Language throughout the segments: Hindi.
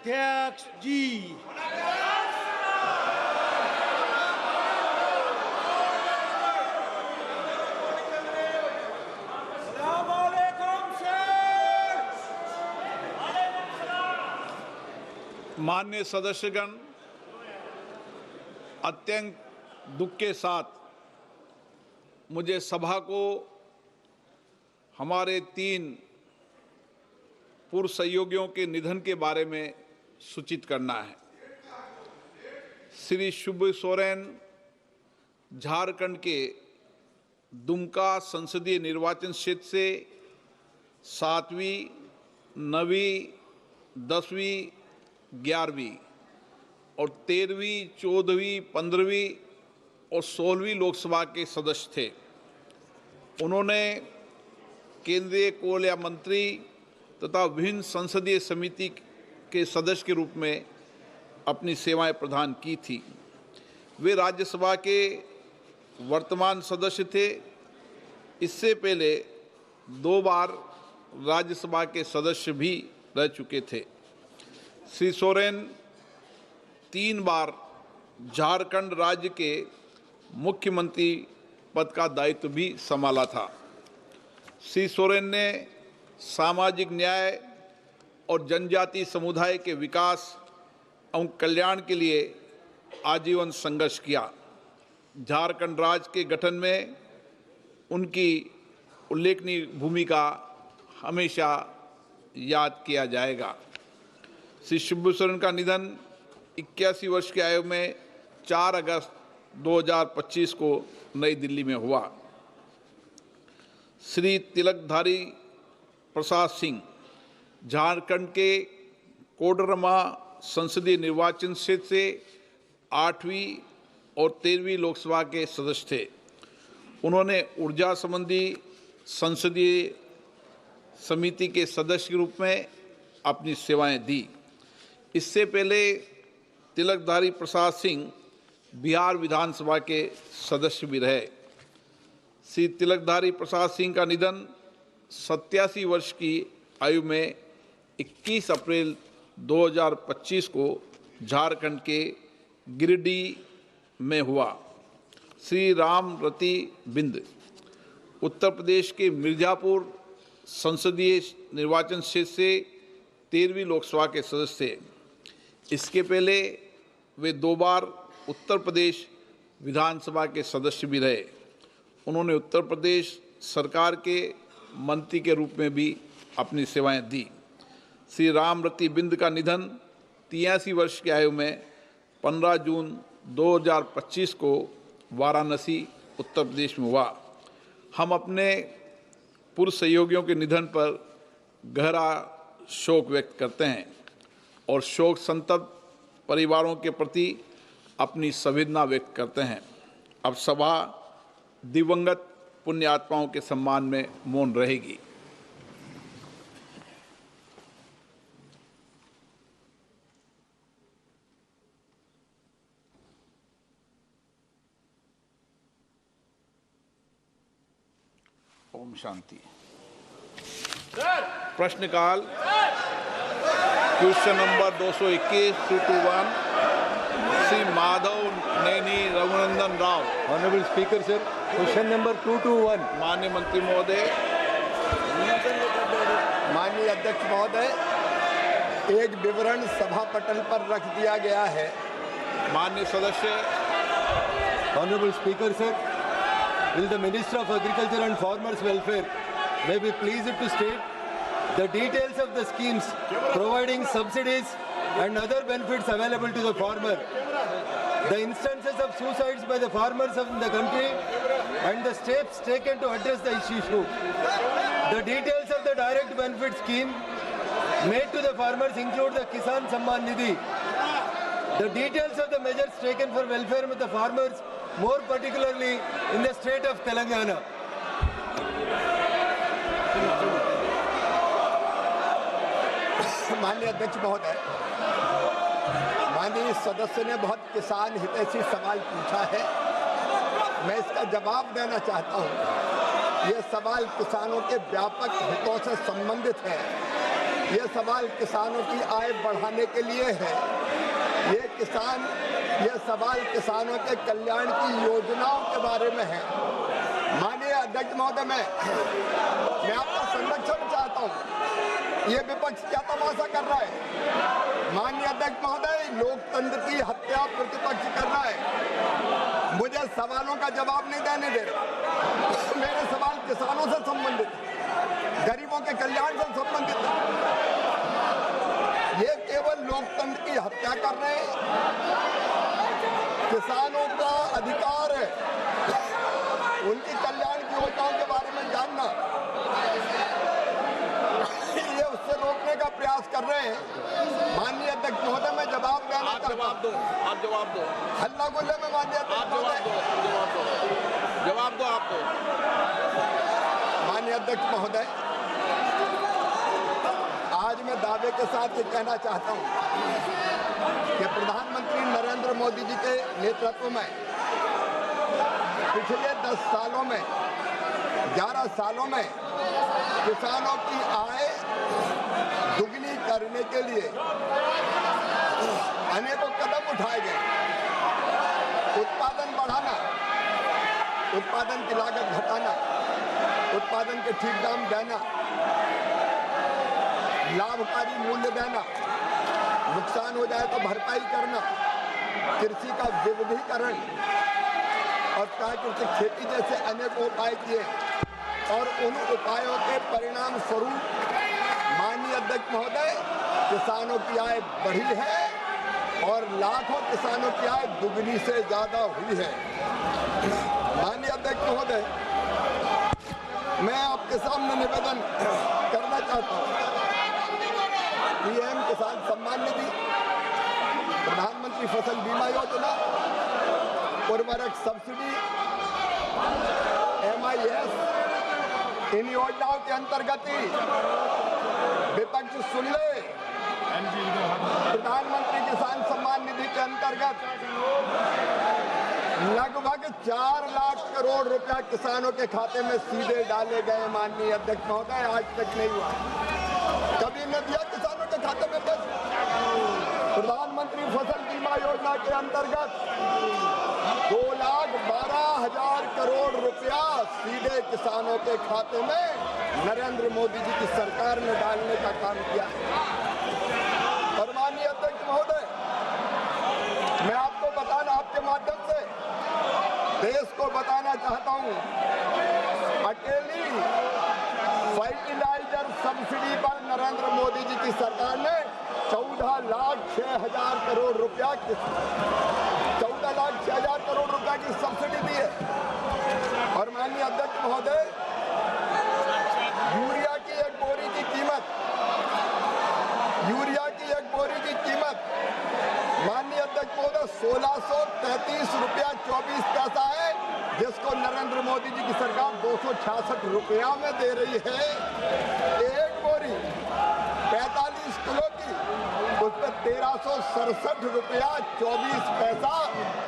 अध्यक्ष जी। माननीय सदस्यगण, अत्यंत दुख के साथ मुझे सभा को हमारे 3 पूर्व सहयोगियों के निधन के बारे में सूचित करना है। श्री शिबू सोरेन झारखंड के दुमका संसदीय निर्वाचन क्षेत्र से 7वीं, 9वीं, 10वीं, 11वीं और 13वीं, 14वीं, 15वीं और 16वीं लोकसभा के सदस्य थे। उन्होंने केंद्रीय कोयला मंत्री तथा विभिन्न संसदीय समिति के सदस्य के रूप में अपनी सेवाएं प्रदान की थी। वे राज्यसभा के वर्तमान सदस्य थे। इससे पहले 2 बार राज्यसभा के सदस्य भी रह चुके थे। श्री सोरेन 3 बार झारखंड राज्य के मुख्यमंत्री पद का दायित्व भी संभाला था। श्री सोरेन ने सामाजिक न्याय और जनजातीय समुदाय के विकास एवं कल्याण के लिए आजीवन संघर्ष किया। झारखंड राज्य के गठन में उनकी उल्लेखनीय भूमिका हमेशा याद किया जाएगा। श्री शिबू सोरेन का निधन 81 वर्ष की आयु में 4 अगस्त 2025 को नई दिल्ली में हुआ। श्री तिलकधारी प्रसाद सिंह झारखंड के कोडरमा संसदीय निर्वाचन क्षेत्र से 8वीं और 13वीं लोकसभा के सदस्य थे। उन्होंने ऊर्जा संबंधी संसदीय समिति के सदस्य के रूप में अपनी सेवाएं दी। इससे पहले तिलकधारी प्रसाद सिंह बिहार विधानसभा के सदस्य भी रहे। श्री तिलकधारी प्रसाद सिंह का निधन 87 वर्ष की आयु में 21 अप्रैल 2025 को झारखंड के गिरिडीह में हुआ। श्री राम रति बिंद उत्तर प्रदेश के मिर्जापुर संसदीय निर्वाचन क्षेत्र से 13वीं लोकसभा के सदस्य थे। इसके पहले वे 2 बार उत्तर प्रदेश विधानसभा के सदस्य भी रहे। उन्होंने उत्तर प्रदेश सरकार के मंत्री के रूप में भी अपनी सेवाएं दी। श्री राम रति बिंद का निधन 83 वर्ष की आयु में 15 जून 2025 को वाराणसी उत्तर प्रदेश में हुआ। हम अपने पूर्व सहयोगियों के निधन पर गहरा शोक व्यक्त करते हैं और शोक संतप्त परिवारों के प्रति अपनी संवेदना व्यक्त करते हैं। अब सभा दिवंगत पुण्य आत्माओं के सम्मान में मौन रहेगी। ओम शांति। प्रश्नकाल question number 221 Shri Madhav Naini Raghunandan Rao. Honourable speaker sir, question number 221। माननीय मंत्री महोदय। माननीय अध्यक्ष महोदय, एक विवरण सभा पटल पर रख दिया गया है। माननीय सदस्य। Honourable speaker sir, will the Minister of Agriculture and Farmers Welfare may be pleased to state the details of the schemes providing subsidies and other benefits available to the farmer, the instances of suicides by the farmers of the country and the steps taken to address the issue. The details of the direct benefit scheme made to the farmers include the Kisan Samman Nidhi. The details of the measures taken for welfare of the farmers, more particularly in the state of Telangana. माननीय अध्यक्ष महोदय, माननीय सदस्य ने बहुत किसान हितैषी सवाल पूछा है। मैं इसका जवाब देना चाहता हूं। यह सवाल किसानों के व्यापक हितों से संबंधित है। ये सवाल किसानों की आय बढ़ाने के लिए है। ये सवाल किसानों के कल्याण की योजनाओं के बारे में है। माननीय अध्यक्ष महोदय, मैं आपका संरक्षण चाहता हूँ। ये विपक्ष क्या तमाशा कर रहा है? माननीय अध्यक्ष महोदय, लोकतंत्र की हत्या प्रतिपक्ष कर रहा है। मुझे सवालों का जवाब नहीं देने दे रहा। मेरे सवाल किसानों से संबंधित, गरीबों के कल्याण से संबंधित है। ये केवल लोकतंत्र की हत्या कर रहे हैं। किसानों का अधिकार है उनकी कल्याण की योजनाओं के बारे में जानना। ये उससे रोकने का प्रयास कर रहे हैं। माननीय अध्यक्ष महोदय, मैं जवाब देना चाहता हूं। आप जवाब दो। हल्ला गुल्ले में माननीय अध्यक्ष महोदय, जवाब दो आप। माननीय अध्यक्ष महोदय, आज मैं दावे के साथ ये कहना चाहता हूं कि प्रधानमंत्री नरेंद्र मोदी जी के नेतृत्व में पिछले 10 सालों में 11 सालों में किसानों की आय दुगनी करने के लिए अनेकों कदम उठाए गए। उत्पादन बढ़ाना, उत्पादन की लागत घटाना, उत्पादन के ठीक दाम देना, लाभकारी मूल्य देना, नुकसान हो जाए तो भरपाई करना, कृषि का विविधीकरण और प्राकृतिक खेती जैसे अनेक उपाय किए और उन उपायों के परिणाम स्वरूप माननीय अध्यक्ष महोदय, किसानों की आय बढ़ी है और लाखों किसानों की आय दुगनी से ज्यादा हुई है। माननीय अध्यक्ष महोदय, मैं आपके सामने निवेदन करना चाहता हूँ। पीएम किसान सम्मान निधि, प्रधानमंत्री फसल बीमा योजना, उर्वरक सब्सिडी, MIS, इन योजनाओं के अंतर्गत ही विपक्ष सुन ले, प्रधानमंत्री किसान सम्मान निधि के अंतर्गत लगभग 4 लाख करोड़ रुपया किसानों के खाते में सीधे डाले गए। माननीय अध्यक्ष महोदय, आज तक नहीं हुआ, कभी न दिया किसानों के खाते में पैसे। प्रधानमंत्री फसल बीमा योजना के अंतर्गत 2,12,000 करोड़ रुपया सीधे किसानों के खाते में नरेंद्र मोदी जी की सरकार ने डालने का काम किया है। और माननीय अध्यक्ष महोदय, मैं आपको बताना, आपके माध्यम से देश को बताना चाहता हूं, अकेली फर्टिलाइजर सब्सिडी पर नरेंद्र मोदी जी की सरकार ने 14,06,000 करोड़ रुपया 14,06,000 करोड़ रुपया की सब्सिडी दी है। और माननीय अध्यक्ष महोदय, यूरिया की एक बोरी की कीमत माननीय अध्यक्ष महोदय 1,633 रुपया 24 पैसा है, जिसको नरेंद्र मोदी जी की सरकार 266 रुपया में दे रही है। एक बोरी 45 किलो की, उस पर 1,367 रुपया 24 पैसा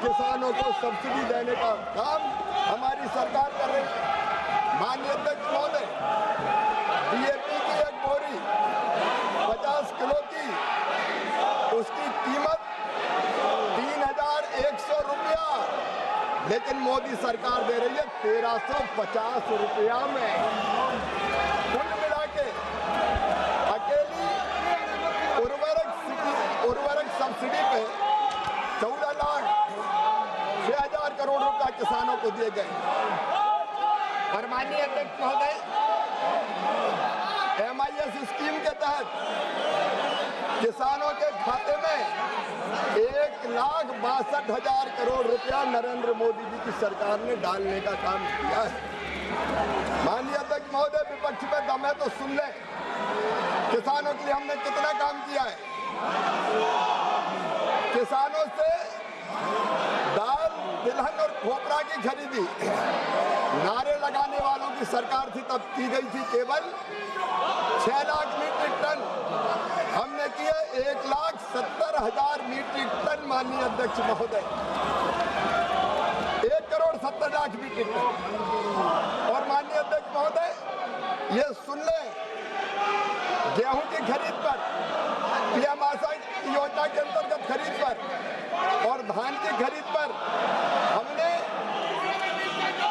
किसानों को सब्सिडी देने का काम हमारी सरकार कर रही है। माननीय अध्यक्ष महोदय, DAP की एक बोरी 50 किलो की, उसकी कीमत 3,100 रुपया, लेकिन मोदी सरकार दे रही है 1,350 रुपया में। कुल मिला के अकेली उर्वरक सब्सिडी पे 14,06,000 करोड़ रुपया किसानों को दिए गए। और माननीय अध्यक्ष महोदय, MIS स्कीम के तहत किसानों के खाते में 1,62,000 करोड़ रुपया नरेंद्र मोदी जी की सरकार ने डालने का काम किया है। माननीय अध्यक्ष महोदय, विपक्ष में दम है तो सुन ले, किसानों के लिए हमने कितना काम किया है। किसानों से दाल, तिलहन और खोपरा की खरीदी नारे लगाने वालों की सरकार थी, तब की गई थी केवल 6 लाख मीट्रिक टन, हमने किए 1,70,000 मीट्रिक टन। माननीय अध्यक्ष महोदय, 1,70,00,000 मीट्रिक टन। और माननीय अध्यक्ष महोदय, ये सुन ले, गेहूं की खरीद धान की खरीद पर हमने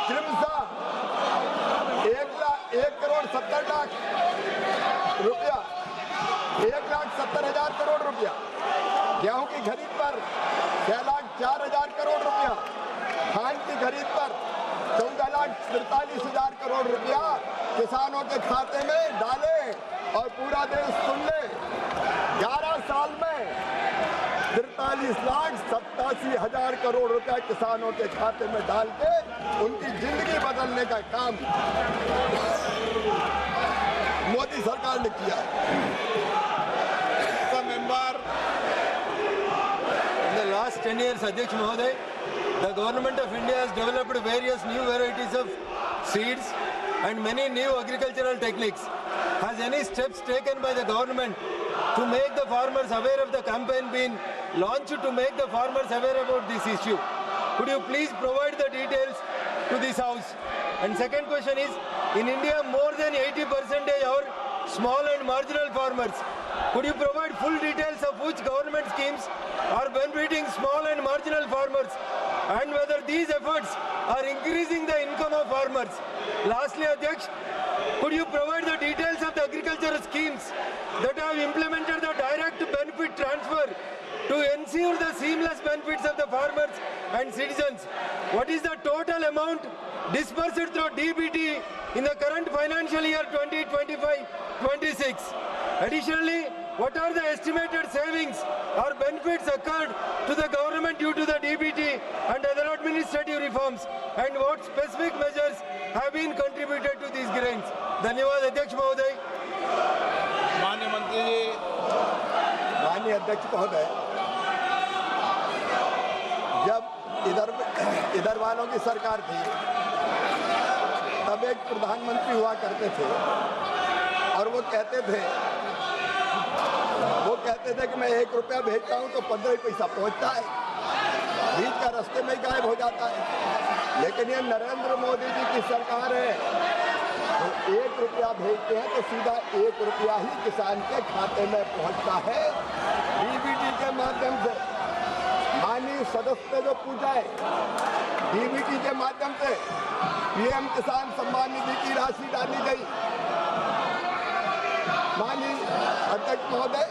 क्रमशः 1,70,00,000 रुपया, 1,70,000 करोड़ रुपया, गेहूं की खरीद पर 6,04,000 करोड़ रुपया, धान की खरीद पर 14,43,000 करोड़ रुपया किसानों के खाते में डाले। और पूरा देश सुन ले, 11 साल में 43,87,000 करोड़ रुपया किसानों के खाते में डाल के उनकी जिंदगी बदलने का काम मोदी सरकार ने किया है। Member In the last 10 years, Adhyaksh Mahoday, the government of India has developed various new varieties of seeds and many new agricultural techniques. Has any steps taken by the government to make the farmers aware of the campaign being launched to make the farmers aware about this issue? Could you please provide the details to this house? And second question is, in India more than 80% are small and marginal farmers. Could you provide full details of which government schemes are benefiting small and marginal farmers and whether these efforts are increasing the income of farmers? Lastly, Adhyaksh, could you provide the details of the agricultural schemes that have implemented the direct benefit transfer to ensure the seamless benefits of the farmers and citizens? What is the total amount disbursed through DBT in the current financial year 2025-26? Additionally, what are the estimated savings or benefits occurred to the government due to the DBT and other administrative reforms, and what specific measures have been contributed to these gains? धन्यवाद अध्यक्ष महोदय। माननीय मंत्री जी। माननीय अध्यक्ष महोदय, जब इधर वालों की सरकार थी तब एक प्रधानमंत्री हुआ करते थे और वो कहते थे कि मैं 1 रुपया भेजता हूं तो 15 पैसा पहुंचता है, बीच का रास्ते में गायब हो जाता है। लेकिन ये नरेंद्र मोदी जी की सरकार है, तो 1 रुपया भेजते हैं तो सीधा 1 रुपया ही किसान के खाते में पहुंचता है डीबीटी के माध्यम से। माननीय सदस्य ने जो पूछा है, डीबीटी के माध्यम से पीएम किसान सम्मान निधि की राशि डाली गई। माननीय अध्यक्ष महोदय,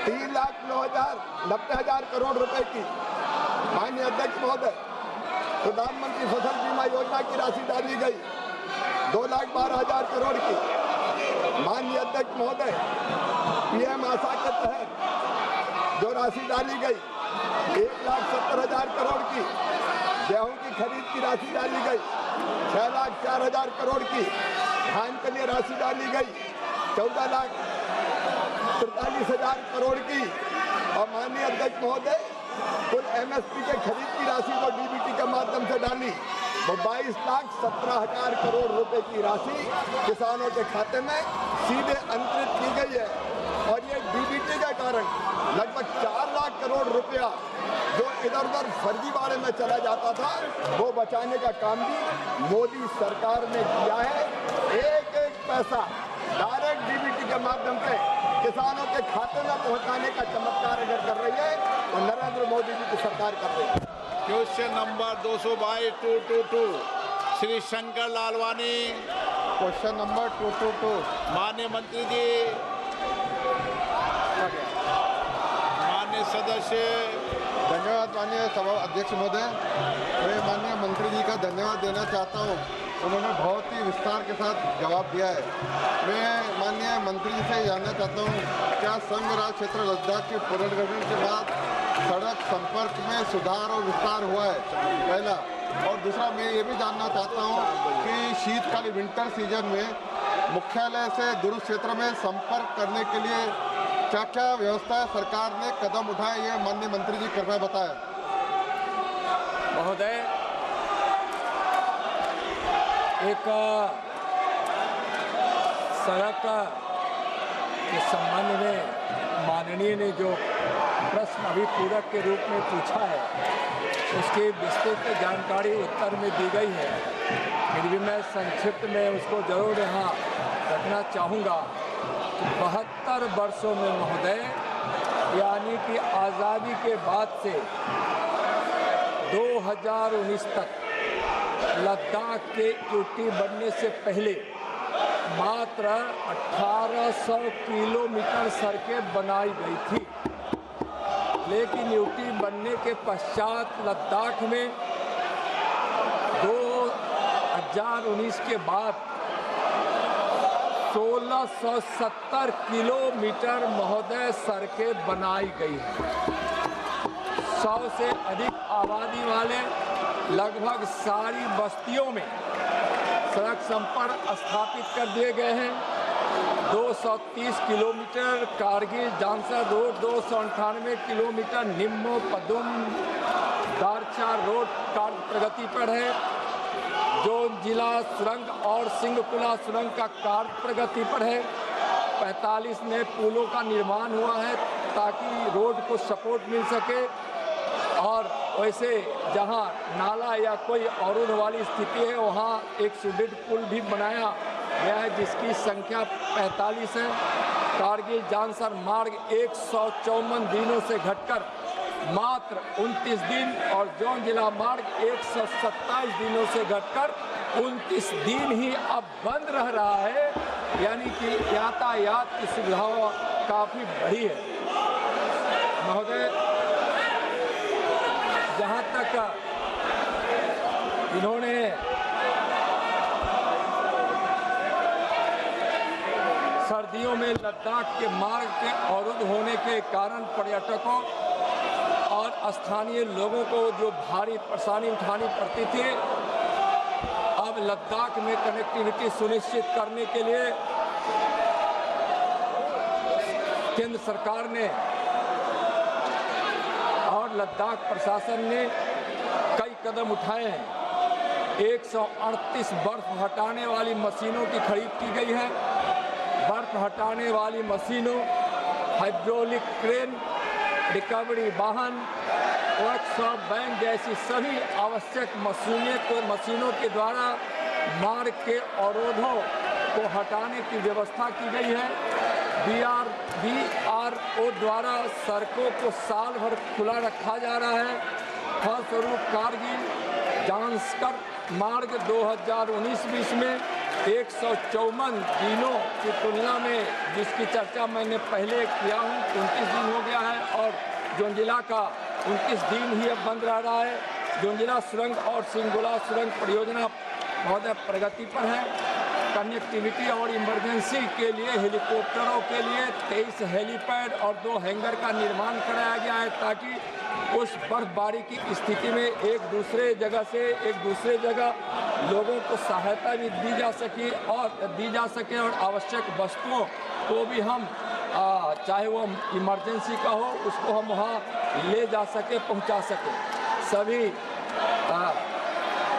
3,90,000 करोड़ रुपए की, माननीय अध्यक्ष महोदय, प्रधानमंत्री फसल बीमा योजना की राशि डाली गई 2,12,000 करोड़ की। माननीय अध्यक्ष महोदय, पीएम आशा के तहत जो राशि डाली गई 1,70,000 करोड़ की, गेहूं की खरीद की राशि डाली गई 6,04,000 करोड़ की, धान के लिए राशि डाली गई 14,43,000 करोड़ की। और माननीय अध्यक्ष महोदय, कुल एमएसपी के खरीद की राशि को डीबीटी के माध्यम से डाली वो 22,17,000 करोड़ रुपए की राशि किसानों के खाते में सीधे अंतरित की गई है। और ये डीबीटी के कारण लगभग 4 लाख करोड़ रुपया जो इधर उधर फर्जीवाड़े में चला जाता था वो बचाने का काम भी मोदी सरकार ने किया है। एक एक पैसा डायरेक्ट डीबीटी के माध्यम से किसानों के खाते में पहुंचाने का चमत्कार अगर कर रही है तो नरेंद्र मोदी जी की सरकार कर रही है। Question number 222 Shri Shankar Lalwani. Question number 222। माननीय मंत्री जी, माननीय सदस्य। धन्यवाद माननीय सभा अध्यक्ष महोदय। मैं माननीय मंत्री जी का धन्यवाद देना चाहता हूं, उन्होंने बहुत ही विस्तार के साथ जवाब दिया है। मैं माननीय मंत्री जी से जानना चाहता हूं, क्या संघ राज क्षेत्र लद्दाख के पुनर्गठन के बाद सड़क संपर्क में सुधार और विस्तार हुआ है, पहला। और दूसरा, मैं ये भी जानना चाहता हूं कि शीतकालीन विंटर सीजन में मुख्यालय से दूर क्षेत्र में संपर्क करने के लिए क्या क्या व्यवस्था सरकार ने कदम उठाए, ये माननीय मंत्री जी कृपया बताएं। महोदय, एक सड़क के संबंध में माननीय ने जो प्रश्न अभी पूरक के रूप में पूछा है उसकी विस्तृत जानकारी उत्तर में दी गई है। फिर भी मैं संक्षिप्त में उसको जरूर यहाँ रखना चाहूँगा कि 72 वर्षों में महोदय यानी कि आज़ादी के बाद से 2019 तक लद्दाख के यूटी बनने से पहले मात्र 1800 किलोमीटर सड़कें बनाई गई थी, लेकिन यूटी बनने के पश्चात लद्दाख में 2019 के बाद 1670 किलोमीटर महोदय सड़कें बनाई गई हैं। 100 से अधिक आबादी वाले लगभग सारी बस्तियों में सड़क संपर्क स्थापित कर दिए गए हैं। 230 kilometre Kargil Zanskar road, 298 kilometre Nimmu Padum Darcha road कार्य प्रगति पर है। जोजिला सुरंग और सिंहकुला सुरंग का कार्य प्रगति पर है। 45 नए पुलों का निर्माण हुआ है ताकि रोड को सपोर्ट मिल सके, और वैसे जहां नाला या कोई अवरुद्ध वाली स्थिति है वहां एक सुदृढ़ पुल भी बनाया गया है जिसकी संख्या 45 है। कारगिल जानसर मार्ग 154 दिनों से घटकर मात्र 29 दिन और जोजिला मार्ग 127 दिनों से घटकर 29 दिन ही अब बंद रह रहा है, यानी कि यातायात की सुविधाओं काफ़ी बढ़ी है। महोदय, जहाँ तक इन्होंने सर्दियों में लद्दाख के मार्ग के अवरुद्ध होने के कारण पर्यटकों और स्थानीय लोगों को जो भारी परेशानी उठानी पड़ती थी, अब लद्दाख में कनेक्टिविटी सुनिश्चित करने के लिए केंद्र सरकार ने और लद्दाख प्रशासन ने कई कदम उठाए हैं। 138 बर्फ हटाने वाली मशीनों की खरीद की गई है। बर्फ हटाने वाली मशीनों, हाइड्रोलिक क्रेन, रिकवरी वाहन, वर्कशॉप बैंक जैसी सभी आवश्यक मशीनों के द्वारा मार्ग के अवरोधों को हटाने की व्यवस्था की गई है। BRO द्वारा सड़कों को साल भर खुला रखा जा रहा है। फलस्वरूप कारगिल जानसर मार्ग 2019-20 में 154 दिनों की तुलना में, जिसकी चर्चा मैंने पहले किया हूँ, 29 दिन हो गया है और जोजिला का 29 दिन ही अब बंद रह रहा है। जोजिला सुरंग और सिंहकुला सुरंग परियोजना महोदय प्रगति पर है। कनेक्टिविटी और इमरजेंसी के लिए हेलीकॉप्टरों के लिए 23 हेलीपैड और 2 हैंगर का निर्माण कराया गया है ताकि उस बर्फबारी की स्थिति में एक दूसरे जगह से एक दूसरे जगह लोगों को सहायता भी दी जा सके और आवश्यक वस्तुओं को भी हम चाहे वो इमरजेंसी का हो उसको हम वहाँ ले जा सके, पहुँचा सके। सभी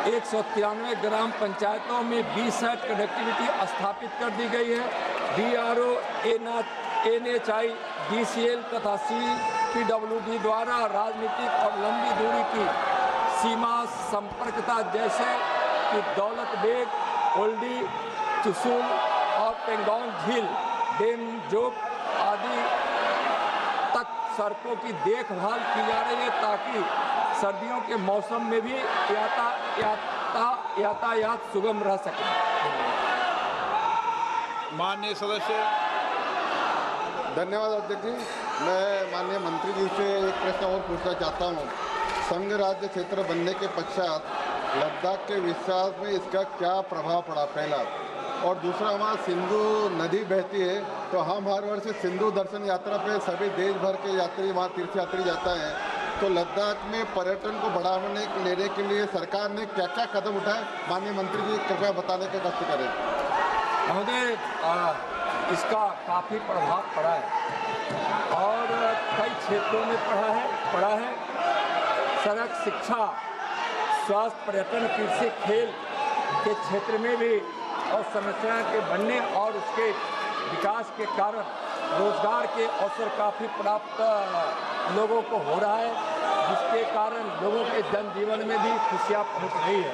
193 ग्राम पंचायतों में 20 साइट कनेक्टिविटी स्थापित कर दी गई है। BRO, NHI, DCL तथा CPWD द्वारा राजनीतिक और लंबी दूरी की सीमा संपर्कता जैसे कि दौलत बेग, ओल्डी, चुशुल और पेंगोंग झील, डेम जोक आदि तक सड़कों की देखभाल की जा रही है ताकि सर्दियों के मौसम में भी यातायात सुगम रह सके। माननीय सदस्य। धन्यवाद अध्यक्ष जी। मैं माननीय मंत्री जी से एक प्रश्न और पूछना चाहता हूँ। संघ राज्य क्षेत्र बनने के पश्चात लद्दाख के विकास में इसका क्या प्रभाव पड़ा, पहला, और दूसरा वहाँ सिंधु नदी बहती है तो हम हर वर्ष सिंधु दर्शन यात्रा पे सभी देश भर के यात्री वहाँ तीर्थयात्री जाता है, तो लद्दाख में पर्यटन को बढ़ावा लेने के लिए सरकार ने क्या क्या कदम उठाए, माननीय मंत्री जी कृपया बताने का कष्ट करें। महोदय, इसका काफ़ी प्रभाव पड़ा है और कई क्षेत्रों में पड़ा है। सड़क, शिक्षा, स्वास्थ्य, पर्यटन, कृषि, खेल के क्षेत्र में भी और संरचना के बनने और उसके विकास के कारण रोजगार के अवसर काफ़ी प्राप्त लोगों को हो रहा है, जिसके कारण लोगों के जनजीवन में भी खुशियाँ पहुँच रही है।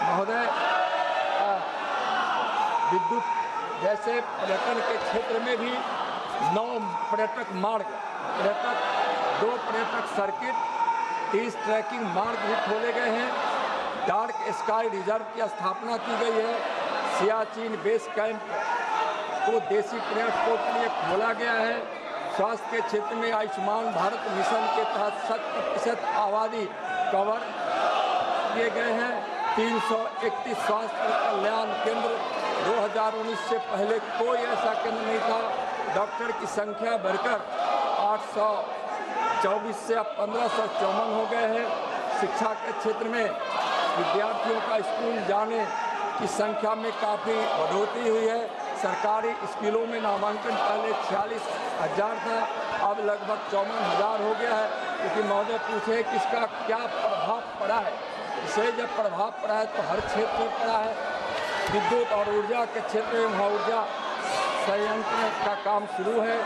महोदय, विद्युत जैसे पर्यटन के क्षेत्र में भी 9 पर्यटक मार्ग दो पर्यटक सर्किट, 30 ट्रैकिंग मार्ग भी खोले गए हैं। डार्क स्काई रिजर्व की स्थापना की गई है। सियाचिन बेस कैंप को देसी पर्यटकों के लिए खोला गया है। स्वास्थ्य के क्षेत्र में आयुष्मान भारत मिशन के तहत 100% आबादी कवर किए गए हैं। 331 स्वास्थ्य कल्याण केंद्र, 2019 से पहले कोई ऐसा केंद्र नहीं था। डॉक्टर की संख्या बढ़कर 824 से अब 1554 हो गए हैं। शिक्षा के क्षेत्र में विद्यार्थियों का स्कूल जाने की संख्या में काफ़ी बढ़ोतरी हुई है। सरकारी स्कूलों में नामांकन पहले 46,000 था, अब लगभग 54,000 हो गया है। क्योंकि महोदय पूछे कि इसका क्या प्रभाव पड़ा है। इसे जब प्रभाव पड़ा है तो हर क्षेत्र में पड़ा है। विद्युत और ऊर्जा के क्षेत्र में वहाँ ऊर्जा संयंत्र का काम शुरू है।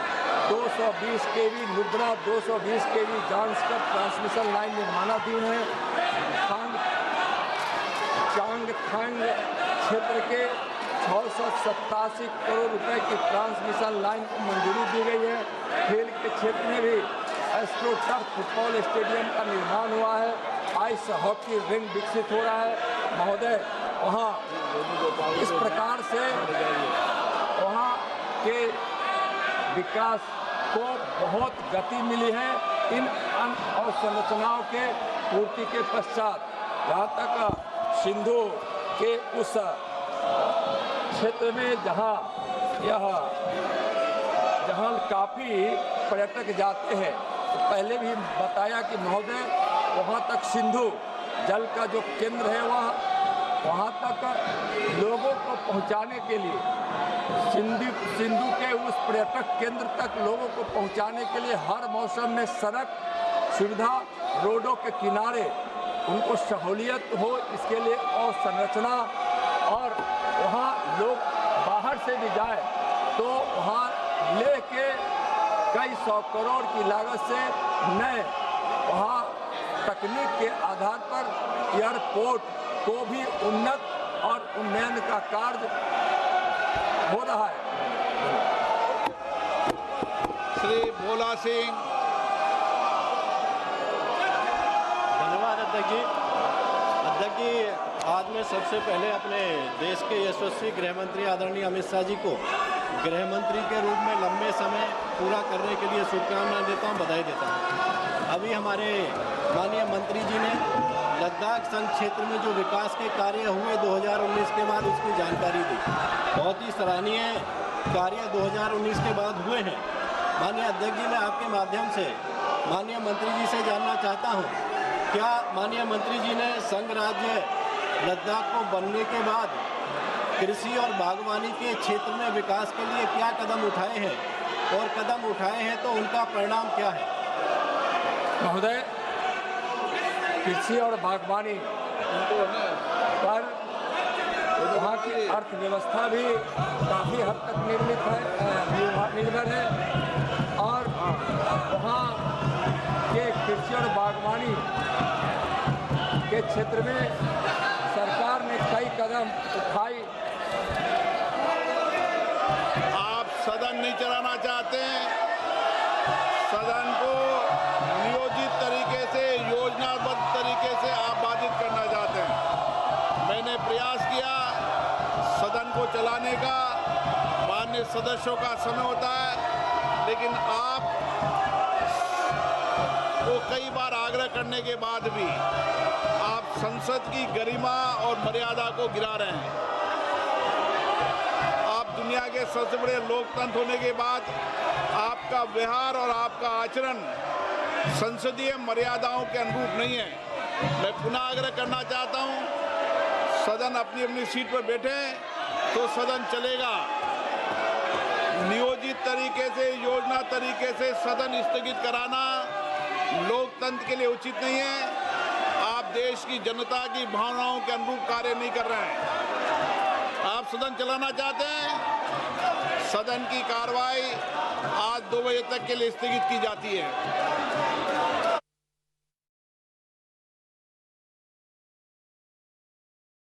220 kV Nubra, 220 kV Zanskar transmission line निर्माणाधीन है। चांगथांग क्षेत्र के 687 करोड़ रुपए की ट्रांसमिशन लाइन को मंजूरी दी गई है। खेल के क्षेत्र में भी एस्ट्रो टर्फ फुटबॉल स्टेडियम का निर्माण हुआ है। आइस हॉकी रिंग विकसित हो रहा है। महोदय वहाँ इस प्रकार से वहाँ के विकास को बहुत गति मिली है इन अवसंरचनाओं के पूर्ति के पश्चात। जहाँ तक सिंधु के उस क्षेत्र में जहाँ काफ़ी पर्यटक जाते हैं, तो पहले भी बताया कि महोदय वहाँ तक सिंधु जल का जो केंद्र है वहाँ तक लोगों को पहुँचाने के लिए सिंधु के उस पर्यटक केंद्र तक लोगों को पहुँचाने के लिए हर मौसम में सड़क सुविधा, रोडों के किनारे उनको सहूलियत हो, इसके लिए अवसंरचना, और वहाँ लोग बाहर से भी जाए तो वहाँ ले के कई 100 करोड़ की लागत से नए वहाँ तकनीक के आधार पर एयरपोर्ट को भी उन्नत और उन्नयन का कार्य हो रहा है। श्री भोला सिंह। धन्यवाद अध्यक्ष जी। अध्यक्ष जी, आज मैं सबसे पहले अपने देश के यशस्वी गृह मंत्री आदरणीय अमित शाह जी को गृह मंत्री के रूप में लंबे समय पूरा करने के लिए शुभकामनाएं देता हूं, बधाई देता हूं। अभी हमारे माननीय मंत्री जी ने लद्दाख संघ क्षेत्र में जो विकास के कार्य हुए 2019 के बाद उसकी जानकारी दी। बहुत ही सराहनीय कार्य 2019 के बाद हुए हैं। माननीय अध्यक्ष जी, मैं आपके माध्यम से माननीय मंत्री जी से जानना चाहता हूं, क्या माननीय मंत्री जी ने संघ राज्य लद्दाख को बनने के बाद कृषि और बागवानी के क्षेत्र में विकास के लिए क्या कदम उठाए हैं, और कदम उठाए हैं तो उनका परिणाम क्या है? महोदय, कृषि और बागवानी पर वहाँ की अर्थव्यवस्था भी काफ़ी हद तक निर्भर है, और वहाँ के कृषि और बागवानी के क्षेत्र में सरकार ने कई कदम उठाई। आप सदन नहीं चलाना चाहते हैं, सदन को नियोजित तरीके से, योजनाबद्ध तरीके से आप बाधित करना चाहते हैं। मैंने प्रयास किया सदन को चलाने का, माननीय सदस्यों का समय होता है, लेकिन आप को कई बार आग्रह करने के बाद भी आप संसद की गरिमा और मर्यादा को गिरा रहे हैं। आप दुनिया के सबसे बड़े लोकतंत्र होने के बाद आपका व्यवहार और आपका आचरण संसदीय मर्यादाओं के अनुरूप नहीं है। मैं पुनः आग्रह करना चाहता हूं, सदन अपनी अपनी सीट पर बैठे तो सदन चलेगा। नियोजित तरीके से, योजना तरीके से सदन स्थगित कराना लोकतंत्र के लिए उचित नहीं है। आप देश की जनता की भावनाओं के अनुरूप कार्य नहीं कर रहे हैं। आप सदन चलाना चाहते हैं, सदन की कार्रवाई आज 2 बजे तक के लिए स्थगित की जाती है।